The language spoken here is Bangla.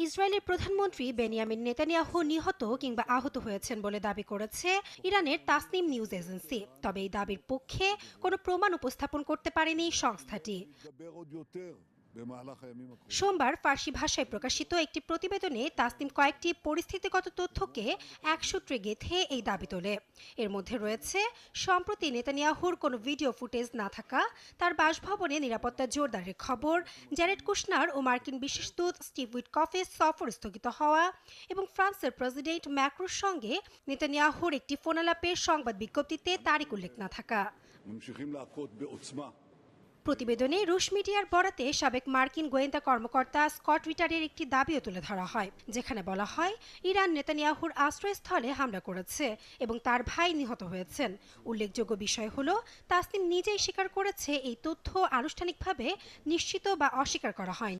ইসরায়েলের প্রধানমন্ত্রী বেনিয়ামিন নেতানিয়াহু নিহত কিংবা আহত হয়েছেন বলে দাবি করেছে ইরানের তাসনিম নিউজ এজেন্সি। তবে এই দাবির পক্ষে কোনো প্রমাণ উপস্থাপন করতে পারেনি সংস্থাটি। সোমবার ফার্সি ভাষায় প্রকাশিত একটি প্রতিবেদনে তাসনিম কয়েকটি পরিস্থিতিগত তথ্যকে এক সূত্রে গেঁথে এই দাবি তোলে। এর মধ্যে রয়েছে সম্প্রতি নেতানিয়াহুর কোনো ভিডিও ফুটেজ না থাকা, তার বাসভবনে নিরাপত্তা জোরদারের খবর, জ্যারেড কুশনার ও মার্কিন বিশেষ দূত স্টিভ উইটকফের সফর স্থগিত হওয়া এবং ফ্রান্সের প্রেসিডেন্ট ম্যাক্রোর সঙ্গে নেতানিয়াহুর একটি ফোনালাপের সংবাদ বিজ্ঞপ্তিতে তারিখ উল্লেখ না থাকা। প্রতিবেদনে রুশ মিডিয়ার বরাতে সাবেক মার্কিন গোয়েন্দা কর্মকর্তা স্কট রিটারের একটি দাবিও তুলে ধরা হয়, যেখানে বলা হয় ইরান নেতানিয়াহুর আশ্রয়স্থলে হামলা করেছে এবং তার ভাই নিহত হয়েছেন। উল্লেখযোগ্য বিষয় হলো, তাসনিম নিজেই স্বীকার করেছে এই তথ্য আনুষ্ঠানিকভাবে নিশ্চিত বা অস্বীকার করা হয়নি।